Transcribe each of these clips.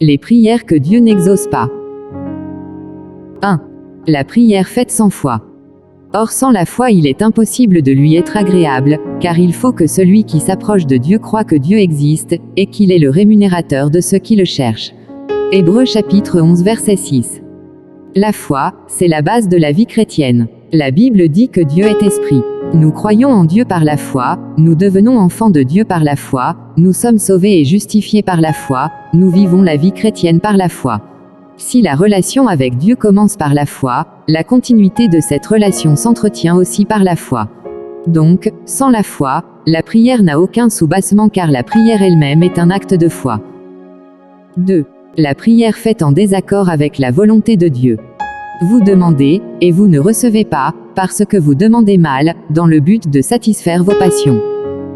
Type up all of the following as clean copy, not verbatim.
Les prières que Dieu n'exauce pas. 1. La prière faite sans foi. Or sans la foi il est impossible de lui être agréable, car il faut que celui qui s'approche de Dieu croie que Dieu existe, et qu'il est le rémunérateur de ceux qui le cherchent. Hébreux chapitre 11 verset 6. La foi, c'est la base de la vie chrétienne. La Bible dit que Dieu est esprit. Nous croyons en Dieu par la foi, nous devenons enfants de Dieu par la foi, nous sommes sauvés et justifiés par la foi, nous vivons la vie chrétienne par la foi. Si la relation avec Dieu commence par la foi, la continuité de cette relation s'entretient aussi par la foi. Donc, sans la foi, la prière n'a aucun soubassement car la prière elle-même est un acte de foi. 2. La prière faite en désaccord avec la volonté de Dieu. Vous demandez, et vous ne recevez pas, parce que vous demandez mal, dans le but de satisfaire vos passions.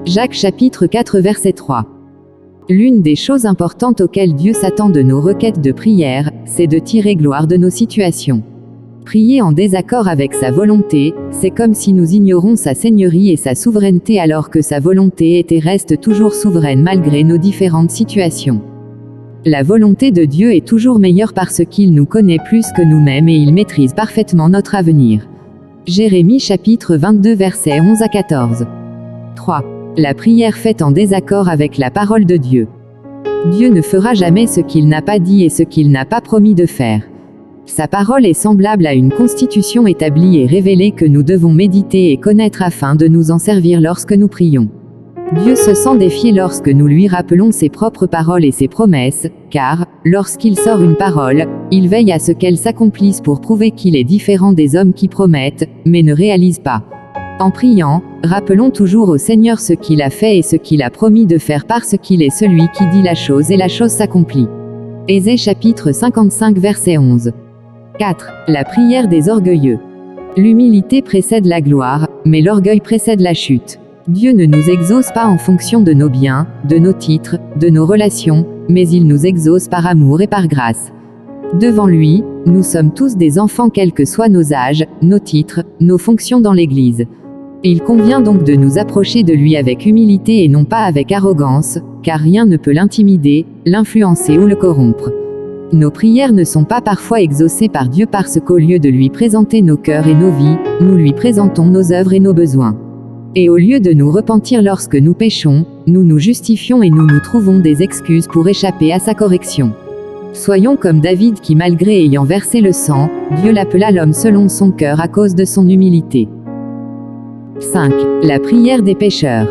Jacques chapitre 4 verset 3. L'une des choses importantes auxquelles Dieu s'attend de nos requêtes de prière, c'est de tirer gloire de nos situations. Prier en désaccord avec sa volonté, c'est comme si nous ignorons sa seigneurie et sa souveraineté alors que sa volonté est et reste toujours souveraine malgré nos différentes situations. La volonté de Dieu est toujours meilleure parce qu'il nous connaît plus que nous-mêmes et il maîtrise parfaitement notre avenir. Jérémie chapitre 22 versets 11 à 14. 3. La prière faite en désaccord avec la parole de Dieu. Dieu ne fera jamais ce qu'il n'a pas dit et ce qu'il n'a pas promis de faire. Sa parole est semblable à une constitution établie et révélée que nous devons méditer et connaître afin de nous en servir lorsque nous prions. Dieu se sent défié lorsque nous lui rappelons ses propres paroles et ses promesses, car, lorsqu'il sort une parole, il veille à ce qu'elle s'accomplisse pour prouver qu'il est différent des hommes qui promettent, mais ne réalisent pas. En priant, rappelons toujours au Seigneur ce qu'il a fait et ce qu'il a promis de faire parce qu'il est celui qui dit la chose et la chose s'accomplit. Ésée chapitre 55 verset 11. 4. La prière des orgueilleux. L'humilité précède la gloire, mais l'orgueil précède la chute. Dieu ne nous exauce pas en fonction de nos biens, de nos titres, de nos relations, mais il nous exauce par amour et par grâce. Devant lui, nous sommes tous des enfants quels que soient nos âges, nos titres, nos fonctions dans l'Église. Il convient donc de nous approcher de lui avec humilité et non pas avec arrogance, car rien ne peut l'intimider, l'influencer ou le corrompre. Nos prières ne sont pas parfois exaucées par Dieu parce qu'au lieu de lui présenter nos cœurs et nos vies, nous lui présentons nos œuvres et nos besoins. Et au lieu de nous repentir lorsque nous péchons, nous nous justifions et nous nous trouvons des excuses pour échapper à sa correction. Soyons comme David qui malgré ayant versé le sang, Dieu l'appela l'homme selon son cœur à cause de son humilité. 5. La prière des pécheurs.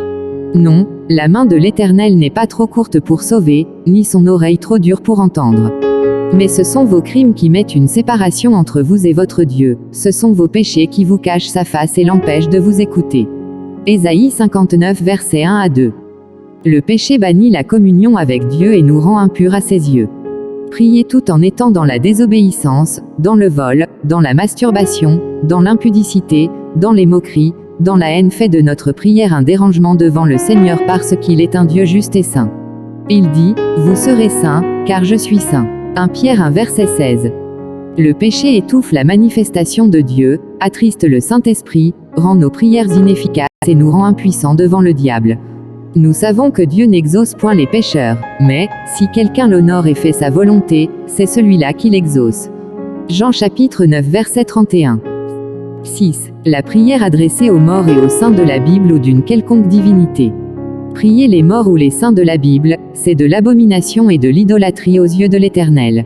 Non, la main de l'Éternel n'est pas trop courte pour sauver, ni son oreille trop dure pour entendre. Mais ce sont vos crimes qui mettent une séparation entre vous et votre Dieu, ce sont vos péchés qui vous cachent sa face et l'empêchent de vous écouter. Ésaïe 59 versets 1 à 2. Le péché bannit la communion avec Dieu et nous rend impurs à ses yeux. Priez tout en étant dans la désobéissance, dans le vol, dans la masturbation, dans l'impudicité, dans les moqueries, dans la haine fait de notre prière un dérangement devant le Seigneur parce qu'il est un Dieu juste et saint. Il dit, « Vous serez saints, car je suis saint ». 1 Pierre 1 verset 16. Le péché étouffe la manifestation de Dieu, attriste le Saint-Esprit, rend nos prières inefficaces et nous rend impuissants devant le diable. Nous savons que Dieu n'exauce point les pécheurs, mais, si quelqu'un l'honore et fait sa volonté, c'est celui-là qui l'exauce. Jean chapitre 9 verset 31. 6. La prière adressée aux morts et aux saints de la Bible ou d'une quelconque divinité. Prier les morts ou les saints de la Bible, c'est de l'abomination et de l'idolâtrie aux yeux de l'Éternel.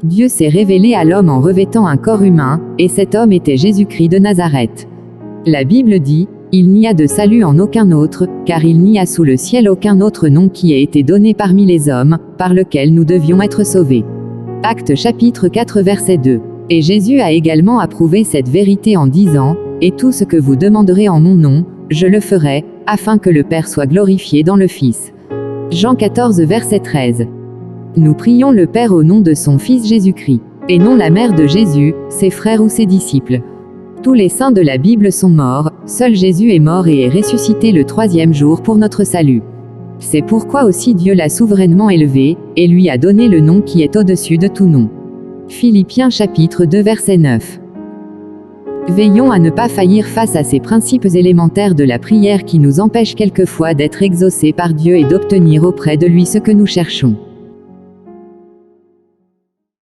Dieu s'est révélé à l'homme en revêtant un corps humain, et cet homme était Jésus-Christ de Nazareth. La Bible dit, « Il n'y a de salut en aucun autre, car il n'y a sous le ciel aucun autre nom qui ait été donné parmi les hommes, par lequel nous devions être sauvés. » Actes chapitre 4 verset 2. Et Jésus a également approuvé cette vérité en disant, « Et tout ce que vous demanderez en mon nom, je le ferai, afin que le Père soit glorifié dans le Fils. » Jean 14 verset 13. Nous prions le Père au nom de son Fils Jésus-Christ, et non la mère de Jésus, ses frères ou ses disciples. Tous les saints de la Bible sont morts, seul Jésus est mort et est ressuscité le 3e jour pour notre salut. C'est pourquoi aussi Dieu l'a souverainement élevé, et lui a donné le nom qui est au-dessus de tout nom. Philippiens chapitre 2 verset 9. Veillons à ne pas faillir face à ces principes élémentaires de la prière qui nous empêchent quelquefois d'être exaucés par Dieu et d'obtenir auprès de lui ce que nous cherchons.